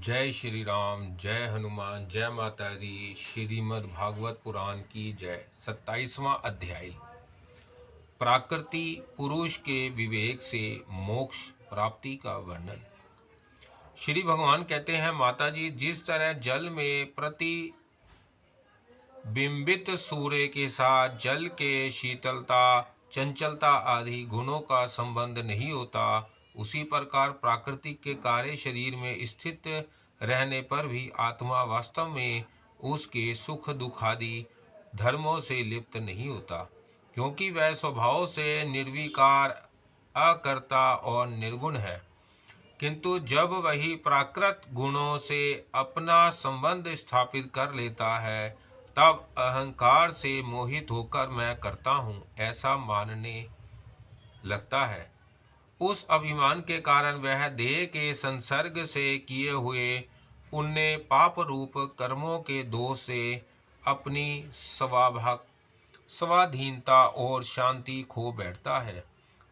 जय श्री राम, जय हनुमान, जय माता दी। श्रीमद् भागवत पुराण की जय। 27वां अध्याय। प्राकृति पुरुष के विवेक से मोक्ष प्राप्ति का वर्णन। श्री भगवान कहते हैं, माता जी, जिस तरह जल में प्रतिबिंबित सूर्य के साथ जल के शीतलता, चंचलता आदि गुणों का संबंध नहीं होता, उसी प्रकार प्राकृतिक के कार्य शरीर में स्थित रहने पर भी आत्मा वास्तव में उसके सुख दुख आदि धर्मों से लिप्त नहीं होता, क्योंकि वह स्वभाव से निर्विकार, अकर्ता और निर्गुण है। किंतु जब वही प्राकृत गुणों से अपना संबंध स्थापित कर लेता है, तब अहंकार से मोहित होकर मैं करता हूँ ऐसा मानने लगता है। उस अभिमान के कारण वह देह के संसर्ग से किए हुए पुण्य पाप रूप कर्मों के दोष से अपनी स्वाधीनता और शांति खो बैठता है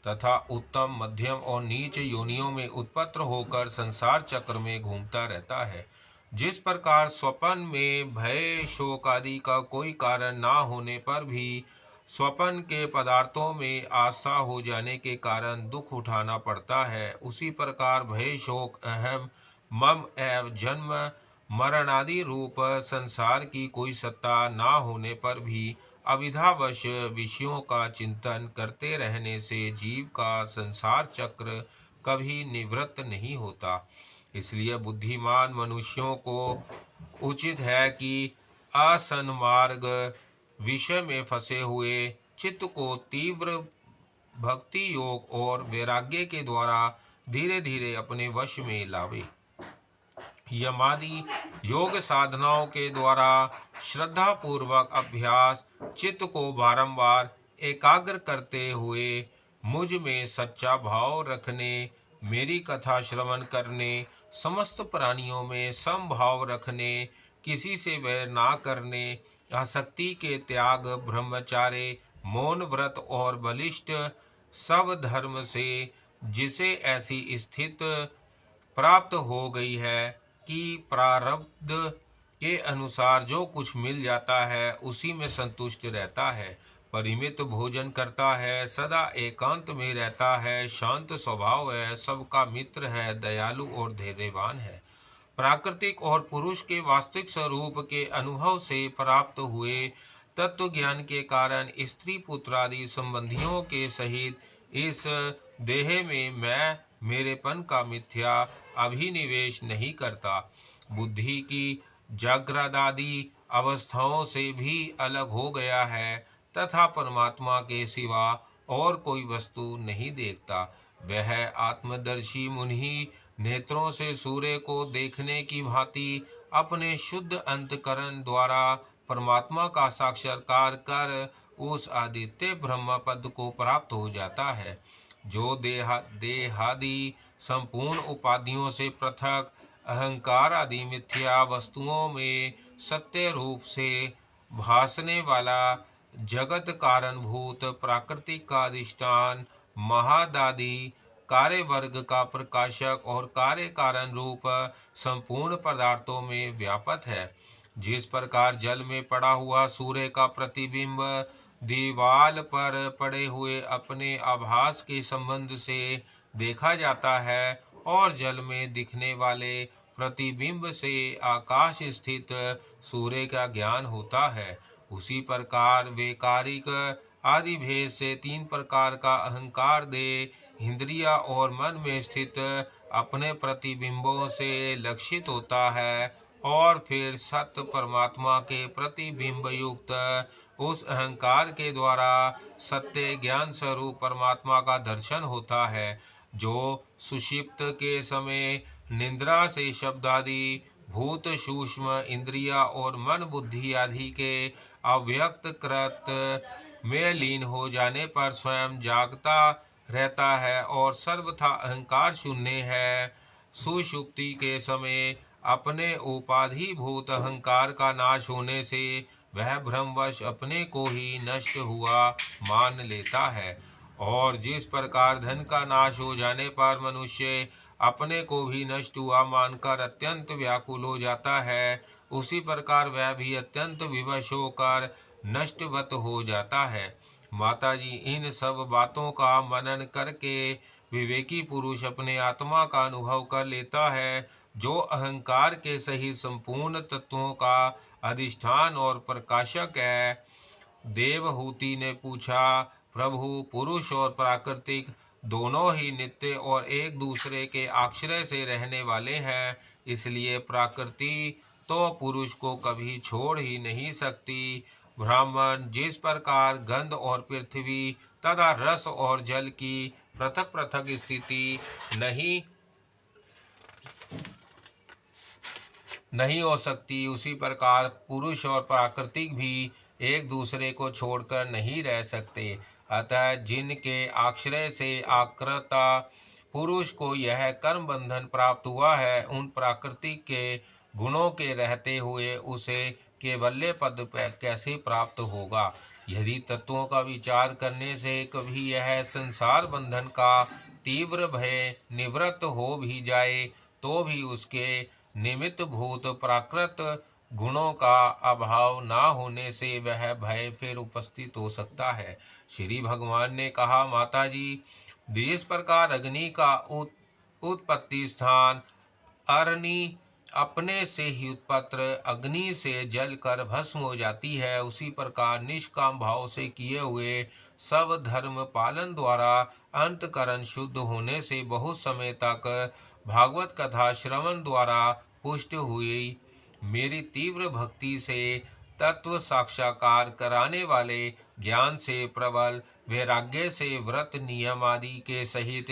तथा उत्तम, मध्यम और नीच योनियों में उत्पन्न होकर संसार चक्र में घूमता रहता है। जिस प्रकार स्वप्न में भय, शोक आदि का कोई कारण ना होने पर भी स्वप्न के पदार्थों में आस्था हो जाने के कारण दुख उठाना पड़ता है, उसी प्रकार भय, शोक, अहम, मम एवं जन्म मरण आदि रूप संसार की कोई सत्ता ना होने पर भी अविद्यावश विषयों का चिंतन करते रहने से जीव का संसार चक्र कभी निवृत्त नहीं होता। इसलिए बुद्धिमान मनुष्यों को उचित है कि असन्मार्ग विषय में फंसे हुए चित्त को तीव्र भक्ति योग और वैराग्य के द्वारा धीरे धीरे अपने वश में लावे। यमादि योग साधनाओं के द्वारा श्रद्धा पूर्वक अभ्यास चित्त को बारंबार एकाग्र करते हुए मुझ में सच्चा भाव रखने, मेरी कथा श्रवण करने, समस्त प्राणियों में समभाव रखने, किसी से वैर ना करने, आसक्ति के त्याग, ब्रह्मचार्य, मौन व्रत और बलिष्ठ सब धर्म से जिसे ऐसी स्थिति प्राप्त हो गई है कि प्रारब्ध के अनुसार जो कुछ मिल जाता है उसी में संतुष्ट रहता है, परिमित भोजन करता है, सदा एकांत में रहता है, शांत स्वभाव है, सबका मित्र है, दयालु और धैर्यवान है। प्राकृतिक और पुरुष के वास्तविक स्वरूप के अनुभव से प्राप्त हुए तत्व ज्ञान के कारण स्त्री पुत्र आदि संबंधियों के सहित इस देह में मैं मेरेपन का मिथ्या अभिनिवेश नहीं करता। बुद्धि की जागृदादि अवस्थाओं से भी अलग हो गया है तथा परमात्मा के सिवा और कोई वस्तु नहीं देखता। वह आत्मदर्शी मुनि नेत्रों से सूर्य को देखने की भांति अपने शुद्ध अंतकरण द्वारा परमात्मा का साक्षात्कार कर उस आदित्य ब्रह्म पद को प्राप्त हो जाता है, जो देहादि संपूर्ण उपाधियों से पृथक अहंकार आदि मिथ्या वस्तुओं में सत्य रूप से भासने वाला जगत कारणभूत प्राकृतिक का अधिष्ठान महादादि कार्य वर्ग का प्रकाशक और कार्य कारण रूप संपूर्ण पदार्थों में व्यापक है। जिस प्रकार जल में पड़ा हुआ सूर्य का प्रतिबिंब दीवाल पर पड़े हुए अपने आभास के संबंध से देखा जाता है और जल में दिखने वाले प्रतिबिंब से आकाश स्थित सूर्य का ज्ञान होता है, उसी प्रकार वैकारिक आदि भेद से तीन प्रकार का अहंकार दे इंद्रिया और मन में स्थित अपने प्रतिबिंबों से लक्षित होता है और फिर सत्य परमात्मा के प्रतिबिंब युक्त उस अहंकार के द्वारा सत्य ज्ञान स्वरूप परमात्मा का दर्शन होता है, जो सुषिप्त के समय निद्रा से शब्द आदि भूत सूक्ष्म इंद्रिया और मन बुद्धि आदि के अव्यक्त कृत में लीन हो जाने पर स्वयं जागता रहता है और सर्वथा अहंकार शून्य है। सुषुप्ति के समय अपने उपाधिभूत अहंकार का नाश होने से वह भ्रमवश अपने को ही नष्ट हुआ मान लेता है। और जिस प्रकार धन का नाश हो जाने पर मनुष्य अपने को भी नष्ट हुआ मानकर अत्यंत व्याकुल हो जाता है, उसी प्रकार वह भी अत्यंत विवश होकर नष्टवत हो जाता है। माताजी, इन सब बातों का मनन करके विवेकी पुरुष अपने आत्मा का अनुभव कर लेता है, जो अहंकार के सही संपूर्ण तत्वों का अधिष्ठान और प्रकाशक है। देवहूति ने पूछा, प्रभु, पुरुष और प्राकृतिक दोनों ही नित्य और एक दूसरे के आश्रय से रहने वाले हैं, इसलिए प्रकृति तो पुरुष को कभी छोड़ ही नहीं सकती। ब्राह्मण, जिस प्रकार गंध और पृथ्वी तथा रस और जल की पृथक पृथक स्थिति नहीं हो सकती, उसी प्रकार पुरुष और प्राकृतिक भी एक दूसरे को छोड़कर नहीं रह सकते। अतः जिनके आश्रय से आकृता पुरुष को यह कर्म बंधन प्राप्त हुआ है, उन प्राकृतिक के गुणों के रहते हुए उसे केवल्य पद कैसे प्राप्त होगा। यदि तत्वों का विचार करने से कभी यह संसार बंधन का तीव्र भय निवृत्त हो भी जाए, तो भी उसके निमित्त भूत प्राकृत गुणों का अभाव ना होने से वह भय फिर उपस्थित हो सकता है। श्री भगवान ने कहा, माताजी, जिस प्रकार अग्नि का उत्पत्ति स्थान अरणी अपने से ही उत्पत्र अग्नि से जल कर भस्म हो जाती है, उसी प्रकार निष्काम भाव से किए हुए सब धर्म पालन द्वारा अंतकरण शुद्ध होने से बहुत समय तक भागवत कथा श्रवण द्वारा पुष्ट हुई मेरी तीव्र भक्ति से तत्व साक्षात्कार कराने वाले ज्ञान से प्रबल वैराग्य से व्रत नियम आदि के सहित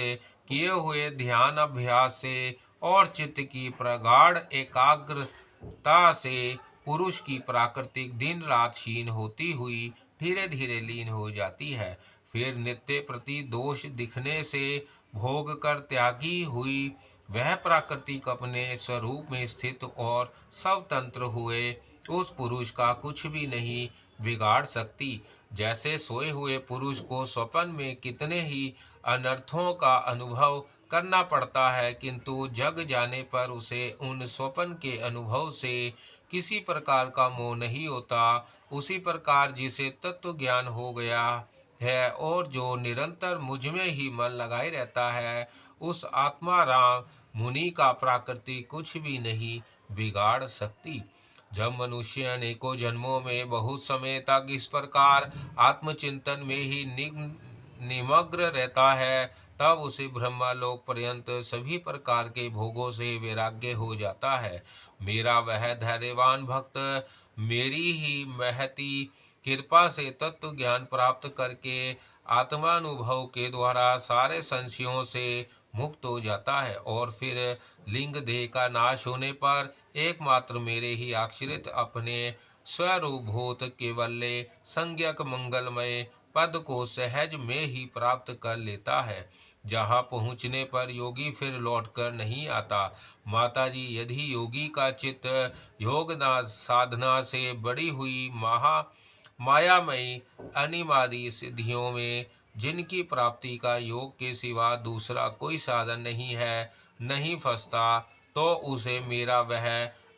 किए हुए ध्यान अभ्यास से और चित्त की प्रगाढ़ एकाग्रता से पुरुष की प्राकृतिक दिन रात क्षीण होती हुई धीरे धीरे लीन हो जाती है। फिर नित्य प्रति दोष दिखने से भोग कर त्यागी हुई वह प्राकृतिक अपने स्वरूप में स्थित और स्वतंत्र हुए उस पुरुष का कुछ भी नहीं बिगाड़ सकती। जैसे सोए हुए पुरुष को स्वप्न में कितने ही अनर्थों का अनुभव करना पड़ता है, किंतु जग जाने पर उसे उन स्वप्न के अनुभव से किसी प्रकार का मोह नहीं होता, उसी प्रकार जिसे तत्व ज्ञान हो गया है और जो निरंतर मुझ में ही मन लगाए रहता है, उस आत्मा राम मुनि का प्रकृति कुछ भी नहीं बिगाड़ सकती। जब मनुष्य अनेकों जन्मों में बहुत समय तक इस प्रकार आत्मचिंतन में ही निमग्न रहता है, तब उसे ब्रह्मलोक पर्यंत सभी प्रकार के भोगों से वैराग्य हो जाता है। मेरा वह धैर्यवान भक्त मेरी ही महती कृपा से तत्व ज्ञान प्राप्त करके आत्मानुभव के द्वारा सारे संशयों से मुक्त हो जाता है और फिर लिंग देह का नाश होने पर एकमात्र मेरे ही आश्रित अपने स्वरूप भूत केवल्य संज्ञक मंगलमय पद को सहज में ही प्राप्त कर लेता है, जहाँ पहुँचने पर योगी फिर लौटकर नहीं आता। माताजी, यदि योगी का चित्त योग साधना से बड़ी हुई मायामयी अनिमादि सिद्धियों में, जिनकी प्राप्ति का योग के सिवा दूसरा कोई साधन नहीं है, नहीं फंसता, तो उसे मेरा वह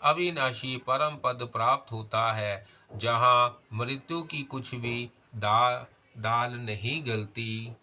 अविनाशी परम पद प्राप्त होता है, जहाँ मृत्यु की कुछ भी दाल नहीं गलती।